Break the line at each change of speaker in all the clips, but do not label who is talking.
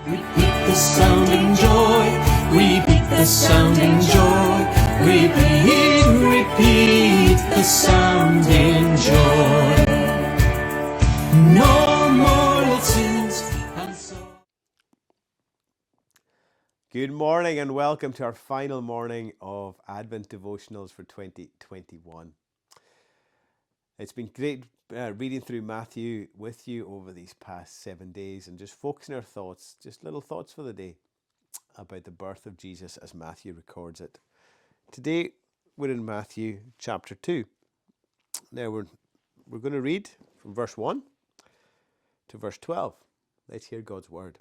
Repeat the sounding joy. Repeat the sounding joy. Repeat the sounding joy. No more lessons and so.
Good morning and welcome to our final morning of Advent Devotionals for 2021. It's been great reading through Matthew with you over these past 7 days and just focusing our thoughts, just little thoughts for the day about the birth of Jesus as Matthew records it. Today we're in Matthew chapter 2. Now we're going to read from verse 1 to verse 12. Let's hear God's word.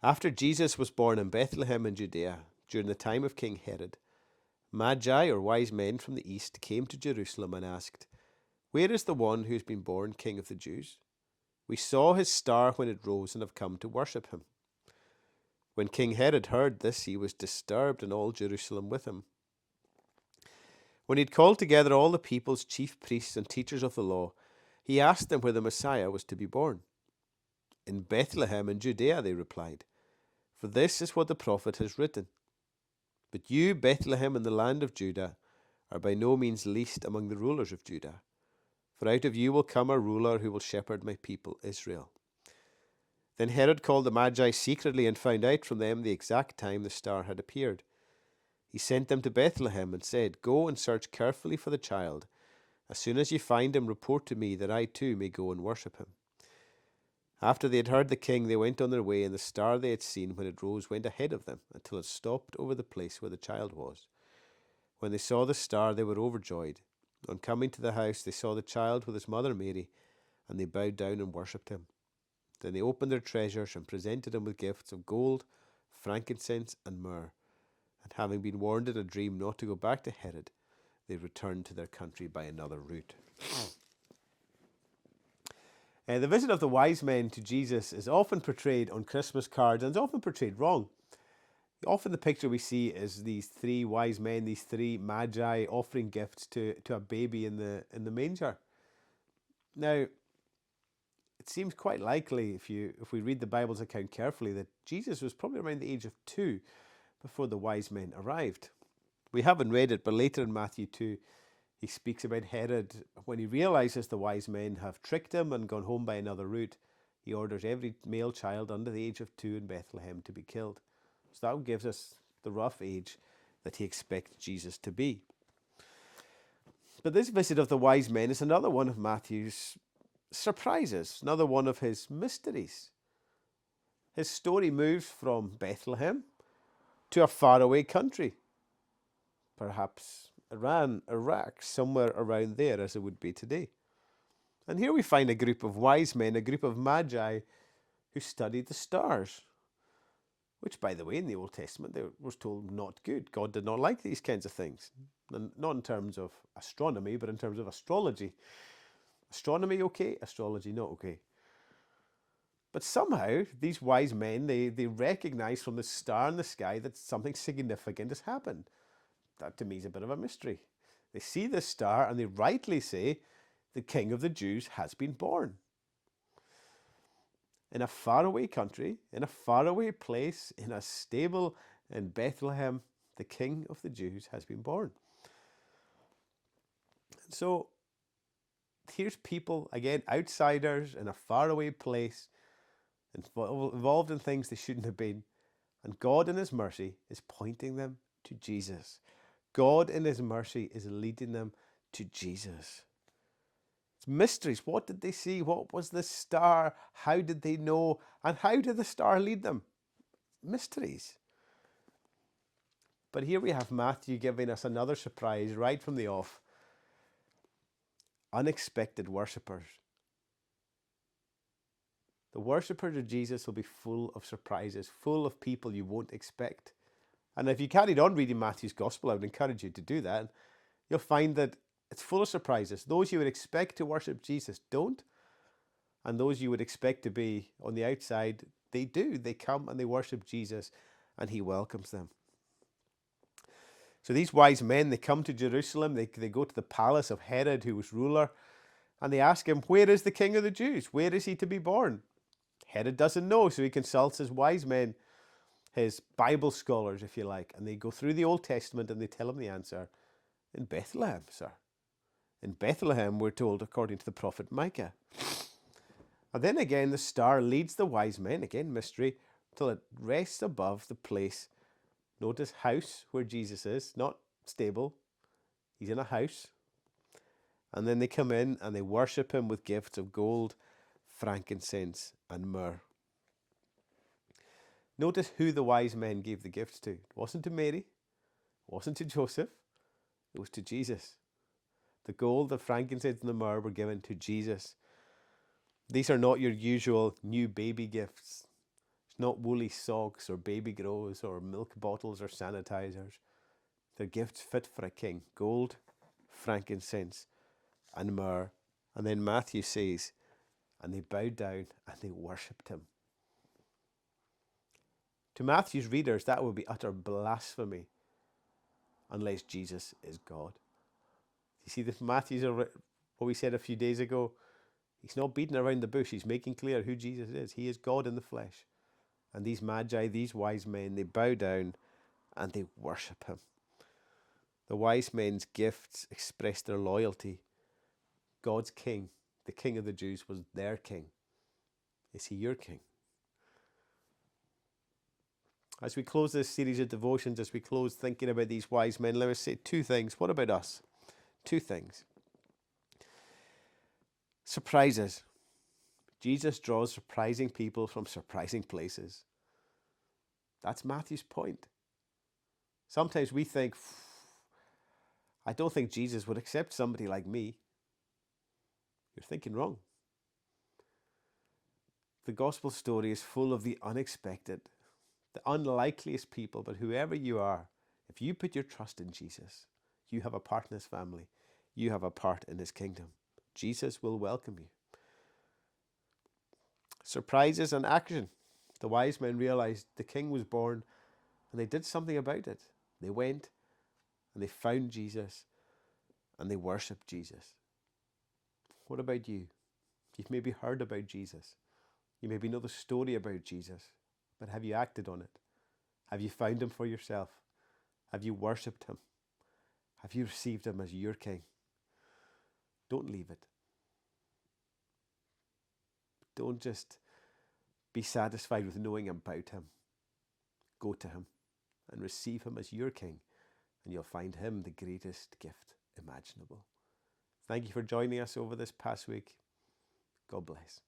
After Jesus was born in Bethlehem in Judea, during the time of King Herod, Magi, or wise men from the east, came to Jerusalem and asked, "Where is the one who has been born King of the Jews? We saw his star when it rose and have come to worship him." When King Herod heard this, he was disturbed, and all Jerusalem with him. When he had called together all the people's chief priests and teachers of the law, he asked them where the Messiah was to be born. "In Bethlehem in Judea," they replied, "for this is what the prophet has written. But you, Bethlehem, in the land of Judah, are by no means least among the rulers of Judah. For out of you will come a ruler who will shepherd my people Israel." Then Herod called the Magi secretly and found out from them the exact time the star had appeared. He sent them to Bethlehem and said, "Go and search carefully for the child. As soon as you find him, report to me, that I too may go and worship him." After they had heard the king, they went on their way, and the star they had seen when it rose went ahead of them until it stopped over the place where the child was. When they saw the star, they were overjoyed. On coming to the house, they saw the child with his mother Mary, and they bowed down and worshipped him. Then they opened their treasures and presented him with gifts of gold, frankincense, and myrrh. And having been warned in a dream not to go back to Herod, they returned to their country by another route. The visit of the wise men to Jesus is often portrayed on Christmas cards, and it's often portrayed wrong. Often the picture we see is these three wise men, these three magi, offering gifts to a baby in the manger. Now, it seems quite likely, if we read the Bible's account carefully, that Jesus was probably around the age of 2 before the wise men arrived. We haven't read it, but later in Matthew 2, he speaks about Herod. When he realizes the wise men have tricked him and gone home by another route, he orders every male child under the age of 2 in Bethlehem to be killed. So that gives us the rough age that he expects Jesus to be. But this visit of the wise men is another one of Matthew's surprises, another one of his mysteries. His story moves from Bethlehem to a faraway country, perhaps Iran, Iraq, somewhere around there as it would be today. And here we find a group of wise men, a group of magi who studied the stars, which, by the way, in the Old Testament, they were told not good. God did not like these kinds of things. And not in terms of astronomy, but in terms of astrology. Astronomy okay, astrology not okay. But somehow, these wise men, they recognize from the star in the sky that something significant has happened. That to me is a bit of a mystery. They see this star and they rightly say the King of the Jews has been born. In a faraway country, in a faraway place, in a stable in Bethlehem, the King of the Jews has been born. So here's people, again, outsiders in a faraway place, involved in things they shouldn't have been. And God in his mercy is pointing them to Jesus. God in his mercy is leading them to Jesus. It's mysteries. What did they see? What was the star? How did they know? And how did the star lead them? Mysteries. But here we have Matthew giving us another surprise right from the off. Unexpected worshippers. The worshippers of Jesus will be full of surprises, full of people you won't expect. And if you carried on reading Matthew's Gospel, I would encourage you to do that. You'll find that it's full of surprises. Those you would expect to worship Jesus don't. And those you would expect to be on the outside, they do. They come and they worship Jesus and he welcomes them. So these wise men, they come to Jerusalem. They go to the palace of Herod, who was ruler. And they ask him, where is the King of the Jews? Where is he to be born? Herod doesn't know, so he consults his wise men, his Bible scholars, if you like, and they go through the Old Testament and they tell him the answer. In Bethlehem, sir. In Bethlehem, we're told, according to the prophet Micah. And then again, the star leads the wise men, again mystery, till it rests above the place. Notice house, where Jesus is, not stable. He's in a house. And then they come in and they worship him with gifts of gold, frankincense, and myrrh. Notice who the wise men gave the gifts to. It wasn't to Mary. It wasn't to Joseph. It was to Jesus. The gold, the frankincense, and the myrrh were given to Jesus. These are not your usual new baby gifts. It's not woolly socks or baby grows or milk bottles or sanitizers. They're gifts fit for a king. Gold, frankincense, and myrrh. And then Matthew says, and they bowed down and they worshipped him. To Matthew's readers, that would be utter blasphemy unless Jesus is God. You see, this Matthew's, what we said a few days ago, he's not beating around the bush. He's making clear who Jesus is. He is God in the flesh. And these magi, these wise men, they bow down and they worship him. The wise men's gifts expressed their loyalty. God's king, the king of the Jews, was their king. Is he your king? As we close this series of devotions, as we close thinking about these wise men, let us say two things. What about us? Two things. Surprises. Jesus draws surprising people from surprising places. That's Matthew's point. Sometimes we think, I don't think Jesus would accept somebody like me. You're thinking wrong. The gospel story is full of the unexpected, the unlikeliest people, but whoever you are, if you put your trust in Jesus, you have a part in his family. You have a part in his kingdom. Jesus will welcome you. Surprises and action. The wise men realized the king was born and they did something about it. They went and they found Jesus and they worshipped Jesus. What about you? You've maybe heard about Jesus. You maybe know the story about Jesus, but have you acted on it? Have you found him for yourself? Have you worshipped him? Have you received him as your king? Don't leave it. Don't just be satisfied with knowing about him. Go to him and receive him as your king, and you'll find him the greatest gift imaginable. Thank you for joining us over this past week. God bless.